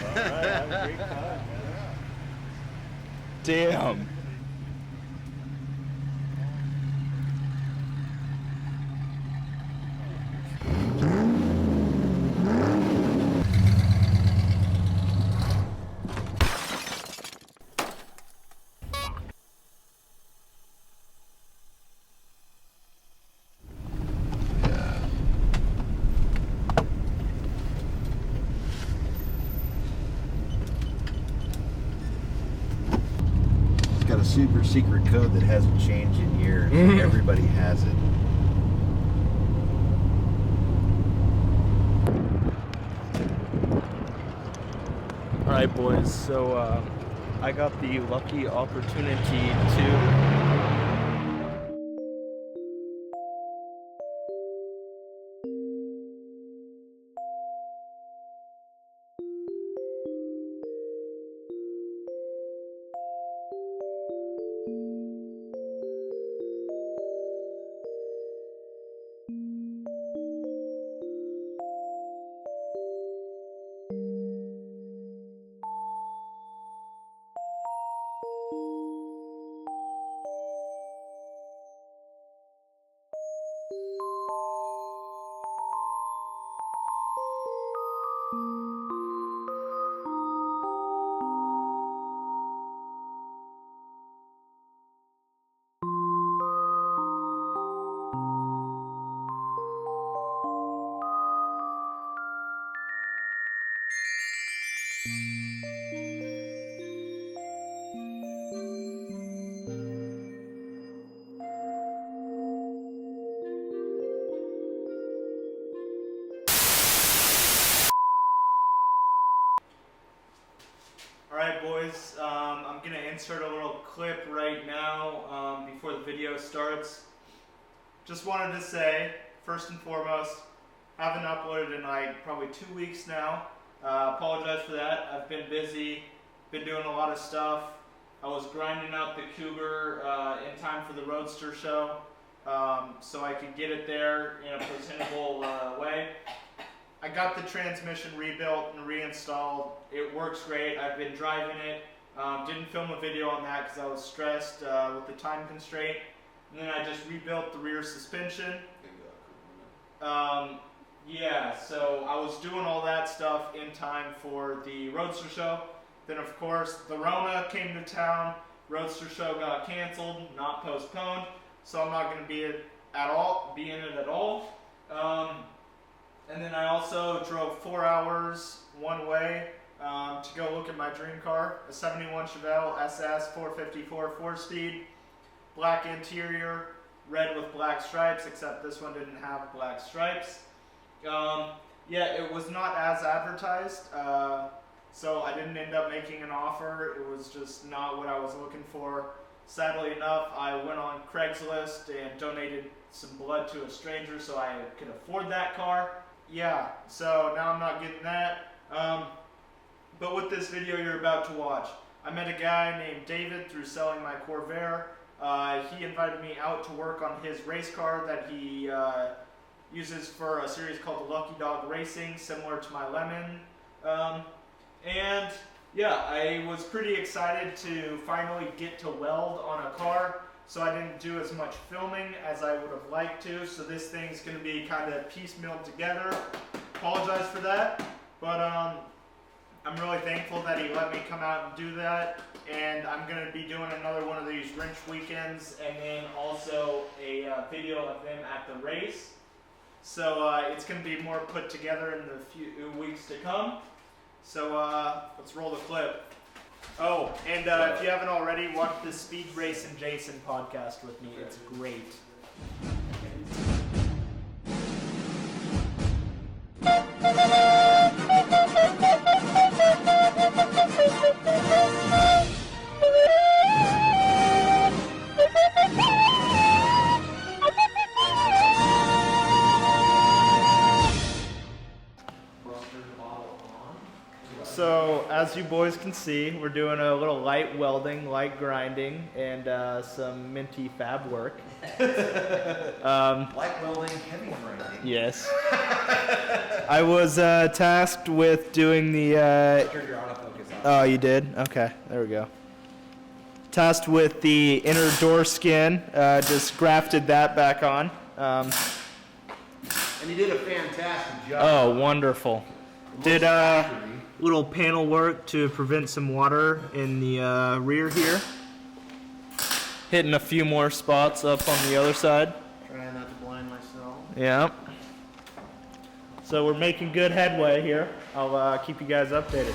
have a great time. Damn. Got a super secret code that hasn't changed in years. Everybody has it. Alright boys, so I got the lucky opportunity to Alright boys, I'm going to insert a little clip right now before the video starts. Just wanted to say, first and foremost, haven't uploaded in like probably 2 weeks now. Apologize for that. I've been busy, been doing a lot of stuff. I was grinding out the Cougar in time for the Roadster show, so I could get it there in a presentable way. I got the transmission rebuilt and reinstalled. It works great. I've been driving it. Didn't film a video on that because I was stressed with the time constraint. And then I just rebuilt the rear suspension. Yeah, so I was doing all that stuff in time for the Roadster show. Then of course the Rona came to town. Roadster show got canceled, not postponed. So I'm not going to be in it at all. And then I also drove 4 hours one way to go look at my dream car, a 71 Chevelle SS 454 4-speed, black interior, red with black stripes, except this one didn't have black stripes. Yeah, it was not as advertised, so I didn't end up making an offer. It was just not what I was looking for. Sadly enough, I went on Craigslist and donated some blood to a stranger so I could afford that car. Yeah, so now I'm not getting that. But with this video you're about to watch, I met a guy named David through selling my Corvair. He invited me out to work on his race car that he uses for a series called Lucky Dog Racing, similar to my Lemon. And yeah, I was pretty excited to finally get to weld on a car, so I didn't do as much filming as I would have liked to, so this thing's going to be kind of piecemealed together. Apologize for that, but I'm really thankful that he let me come out and do that, and I'm going to be doing another one of these wrench weekends, and then also a video of them at the race. So it's going to be more put together in the few weeks to come. So let's roll the clip. Oh, and if you haven't already, watch the Speed Race and Jason podcast with me. It's great. So as you boys can see, we're doing a little light welding, light grinding, and some minty fab work. Light welding, heavy grinding. Yes. I was tasked with doing the... Turn your autofocus off. Oh, you did? Okay, there we go. Tasked with the inner door skin, just grafted that back on. And you did a fantastic job. Oh, wonderful. Did little panel work to prevent some water in the rear here. Hitting a few more spots up on the other side. Trying not to blind myself. Yeah. So we're making good headway here. I'll keep you guys updated.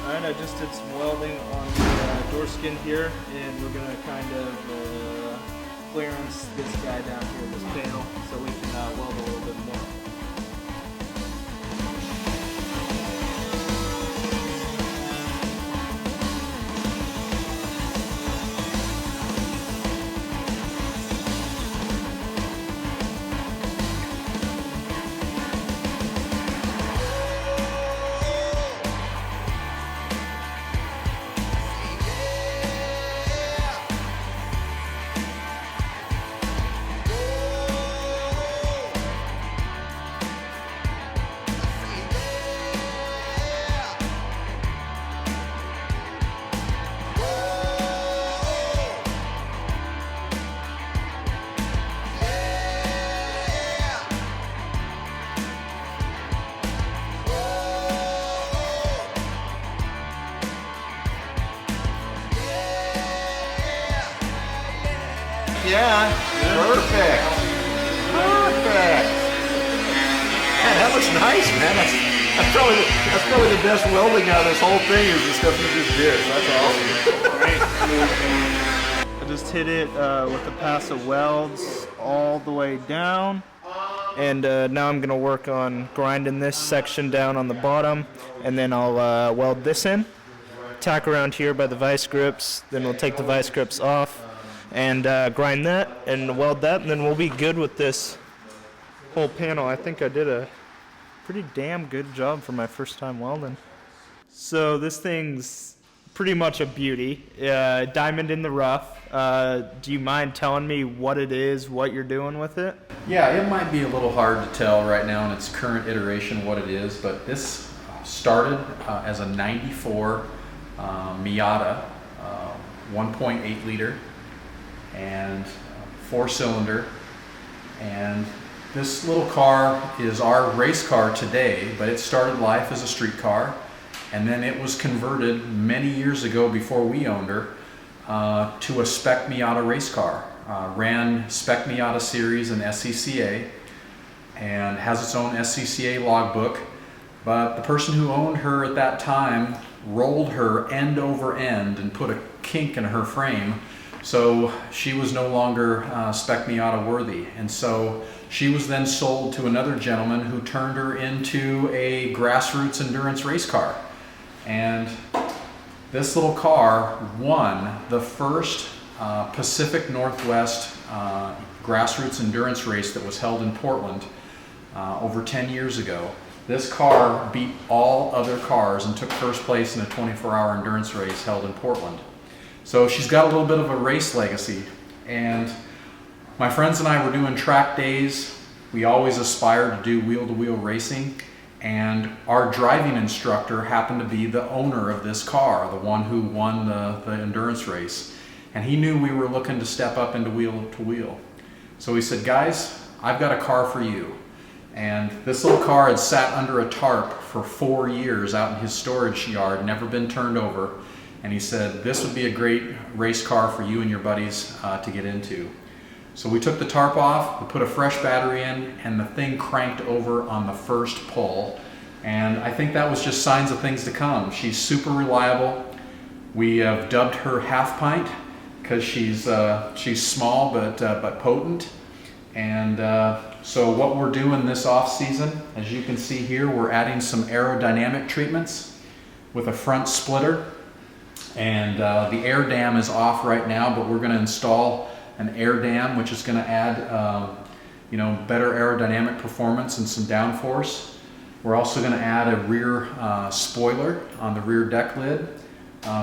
Alright, I just did some welding on the door skin here, and we're gonna kind of clearance this guy down here, this panel, so we can weld a little bit more. Yeah, perfect. Perfect. Man, that looks nice, man. That's probably the best welding out of this whole thing is the stuff you just did. That's awesome. I just hit it with a pass of welds all the way down, and now I'm going to work on grinding this section down on the bottom, and then I'll weld this in, tack around here by the vice grips, then we'll take the vice grips off and grind that and weld that, and then we'll be good with this whole panel. I think I did a pretty damn good job for my first time welding. So this thing's pretty much a beauty. Diamond in the rough. Do you mind telling me what it is, what you're doing with it? Yeah, it might be a little hard to tell right now in its current iteration what it is, but this started as a 94 Miata 1.8 liter and 4-cylinder, and this little car is our race car today, but it started life as a street car, and then it was converted many years ago before we owned her to a spec Miata race car. Ran spec Miata series and SCCA, and has its own SCCA logbook, but the person who owned her at that time rolled her end over end and put a kink in her frame, so she was no longer spec Miata worthy, and so she was then sold to another gentleman who turned her into a grassroots endurance race car. And this little car won the first Pacific Northwest grassroots endurance race that was held in Portland over 10 years ago. This car beat all other cars and took first place in a 24-hour endurance race held in Portland. So she's got a little bit of a race legacy. And my friends and I were doing track days. We always aspired to do wheel-to-wheel racing. And our driving instructor happened to be the owner of this car, the one who won the endurance race. And he knew we were looking to step up into wheel-to-wheel. So he said, guys, I've got a car for you. And this little car had sat under a tarp for 4 years out in his storage yard, never been turned over. And he said, this would be a great race car for you and your buddies to get into. So we took the tarp off, we put a fresh battery in, and the thing cranked over on the first pull. And I think that was just signs of things to come. She's super reliable. We have dubbed her Half Pint because she's small but potent. And so what we're doing this off season, as you can see here, we're adding some aerodynamic treatments with a front splitter. And the air dam is off right now, but we're going to install an air dam, which is going to add better aerodynamic performance and some downforce. We're also going to add a rear spoiler on the rear deck lid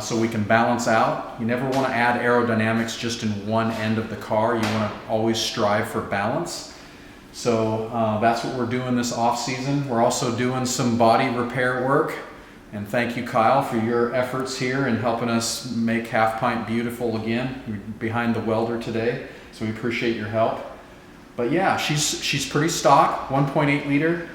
so we can balance out. You never want to add aerodynamics just in one end of the car. You want to always strive for balance. So that's what we're doing this off season. We're also doing some body repair work. And thank you, Kyle, for your efforts here in helping us make Half Pint beautiful again. You're behind the welder today, so we appreciate your help. But yeah, she's pretty stock, 1.8 liter,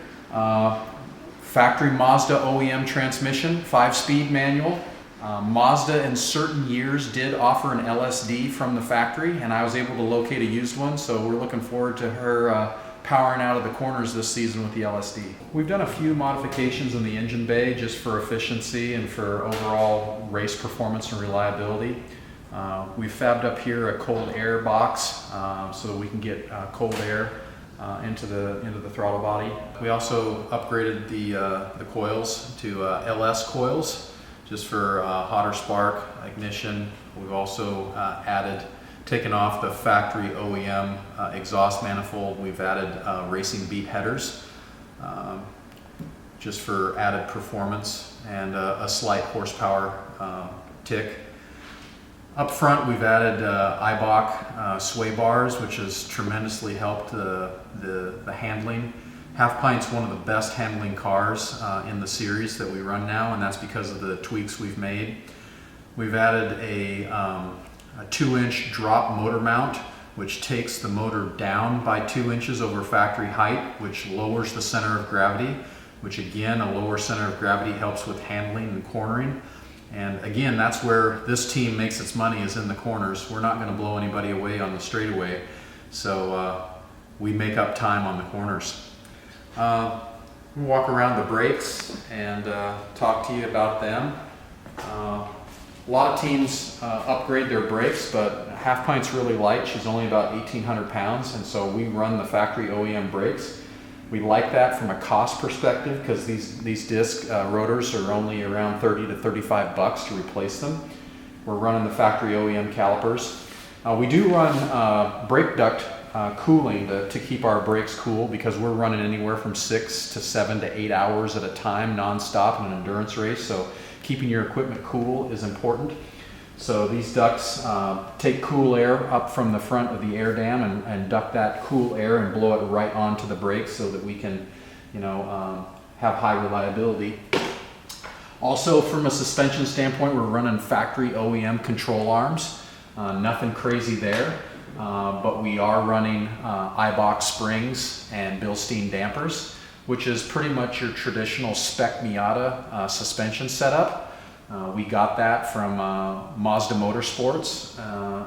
factory Mazda OEM transmission, 5-speed manual. Mazda in certain years did offer an LSD from the factory, and I was able to locate a used one, so we're looking forward to her powering out of the corners this season with the LSD. We've done a few modifications in the engine bay just for efficiency and for overall race performance and reliability. We've fabbed up here a cold air box so that we can get cold air into the throttle body. We also upgraded the coils to LS coils just for hotter spark ignition. We've also taken off the factory OEM exhaust manifold. We've added racing beat headers just for added performance and a slight horsepower tick. Up front, we've added Eibach sway bars, which has tremendously helped the handling. Half Pint's one of the best handling cars in the series that we run now, and that's because of the tweaks we've made. We've added a 2-inch drop motor mount, which takes the motor down by 2 inches over factory height, which lowers the center of gravity, which again, a lower center of gravity helps with handling and cornering. And again, that's where this team makes its money, is in the corners. We're not going to blow anybody away on the straightaway, so we make up time on the corners. We'll walk around the brakes and talk to you about them. A lot of teams upgrade their brakes, but Half Pint's really light. She's only about 1,800 pounds, and so we run the factory OEM brakes. We like that from a cost perspective because these disc rotors are only around $30 to $35 to replace them. We're running the factory OEM calipers. We do run brake duct cooling to keep our brakes cool because we're running anywhere from 6 to 7 to 8 hours at a time nonstop in an endurance race. So keeping your equipment cool is important. So these ducts take cool air up from the front of the air dam and duct that cool air and blow it right onto the brakes so that we can, have high reliability. Also, from a suspension standpoint, we're running factory OEM control arms. Nothing crazy there, but we are running Eibach springs and Bilstein dampers, which is pretty much your traditional spec Miata suspension setup. We got that from Mazda Motorsports,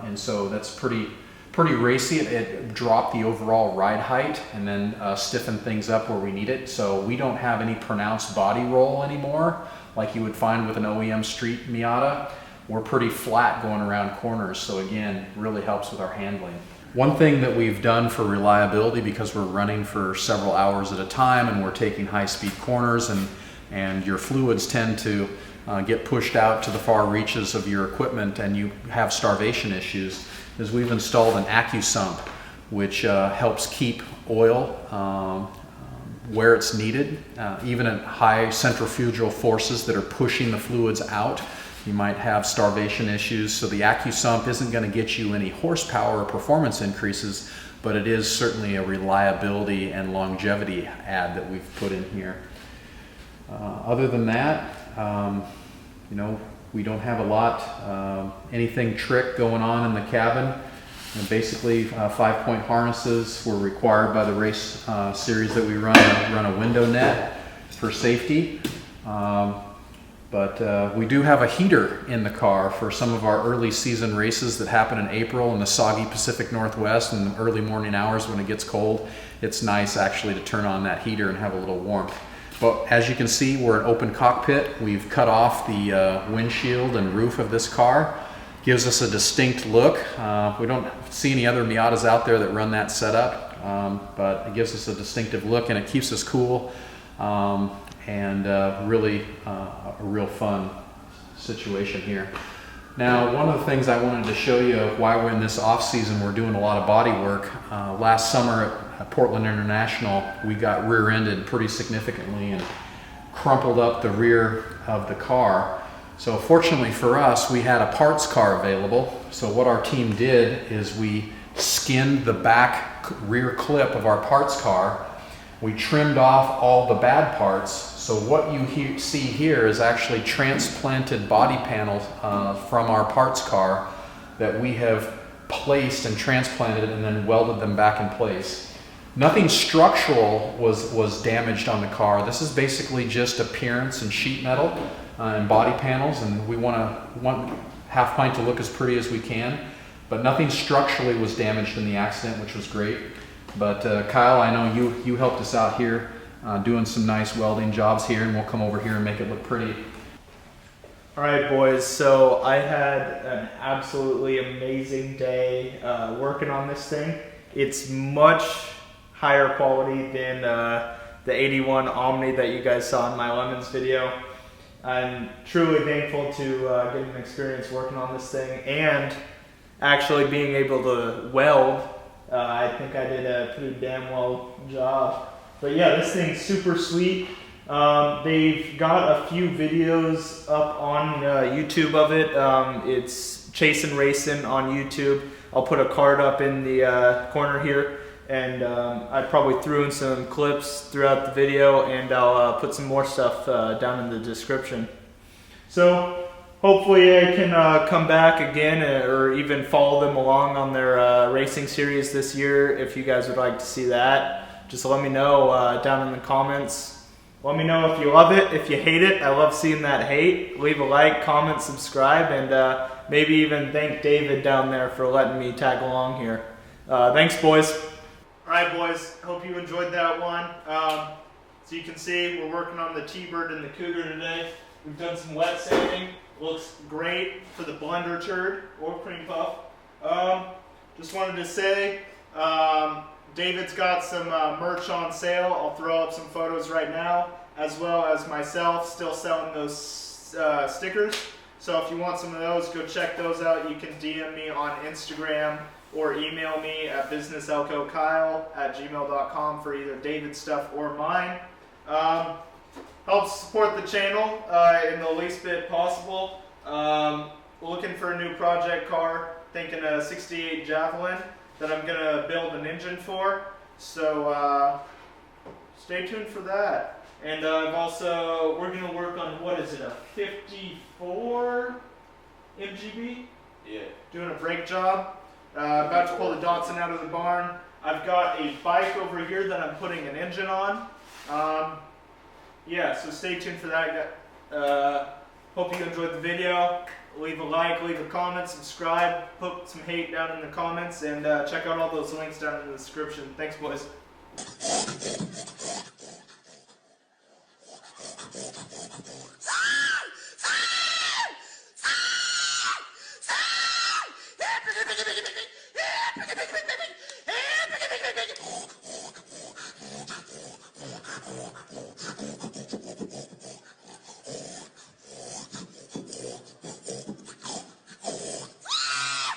and so that's pretty racy. It dropped the overall ride height and then stiffened things up where we need it. So we don't have any pronounced body roll anymore like you would find with an OEM street Miata. We're pretty flat going around corners, so again, really helps with our handling. One thing that we've done for reliability, because we're running for several hours at a time and we're taking high-speed corners and your fluids tend to get pushed out to the far reaches of your equipment and you have starvation issues, is we've installed an AccuSump, which helps keep oil where it's needed, even at high centrifugal forces that are pushing the fluids out. You might have starvation issues, so the AccuSump isn't going to get you any horsepower or performance increases, but it is certainly a reliability and longevity add that we've put in here. Other than that, we don't have a lot, anything trick going on in the cabin. And basically, 5-point harnesses were required by the race series that we run a window net for safety. But we do have a heater in the car for some of our early season races that happen in April in the soggy Pacific Northwest in the early morning hours when it gets cold. It's nice actually to turn on that heater and have a little warmth. But as you can see, we're an open cockpit. We've cut off the windshield and roof of this car. Gives us a distinct look. We don't see any other Miatas out there that run that setup, but it gives us a distinctive look and it keeps us cool, and really a real fun situation here. Now, one of the things I wanted to show you why we're in this off season, we're doing a lot of body work. Last summer at Portland International, we got rear-ended pretty significantly and crumpled up the rear of the car. So fortunately for us, we had a parts car available. So what our team did is we skinned the back rear clip of our parts car. We trimmed off all the bad parts. So what you see here is actually transplanted body panels from our parts car that we have placed and transplanted and then welded them back in place. Nothing structural was damaged on the car. This is basically just appearance and sheet metal and body panels, and we want half pint to look as pretty as we can, but nothing structurally was damaged in the accident, which was great. But Kyle, I know you helped us out here doing some nice welding jobs here, and we'll come over here and make it look pretty. All right, boys, so I had an absolutely amazing day working on this thing. It's much higher quality than the 81 Omni that you guys saw in my Lemons video. I'm truly thankful to get an experience working on this thing and actually being able to weld. I think I did a pretty damn well job. But yeah, this thing's super sweet. They've got a few videos up on YouTube of it. It's Chasin' Racin' on YouTube. I'll put a card up in the corner here, and I probably threw in some clips throughout the video, and I'll put some more stuff down in the description. So hopefully I can come back again or even follow them along on their racing series this year. If you guys would like to see that, just let me know down in the comments. Let me know if you love it, if you hate it. I love seeing that hate. Leave a like, comment, subscribe, and maybe even thank David down there for letting me tag along here. Thanks, boys. All right, boys. Hope you enjoyed that one. So you can see we're working on the T-Bird and the Cougar today. We've done some wet sanding. Looks great for the blender turd or cream puff. Just wanted to say, David's got some merch on sale. I'll throw up some photos right now, as well as myself still selling those stickers. So if you want some of those, go check those out. You can DM me on Instagram or email me at businesselcokyle@gmail.com for either David's stuff or mine. Help support the channel in the least bit possible. Looking for a new project car, thinking a 68 Javelin that I'm going to build an engine for. So stay tuned for that. And we're going to work on, what is it, a 54 MGB? Yeah. Doing a brake job. About to pull the Datsun out of the barn. I've got a bike over here that I'm putting an engine on. Yeah, so stay tuned for that. Hope you enjoyed the video. Leave a like, leave a comment, subscribe, put some hate down in the comments, and check out all those links down in the description. Thanks, boys.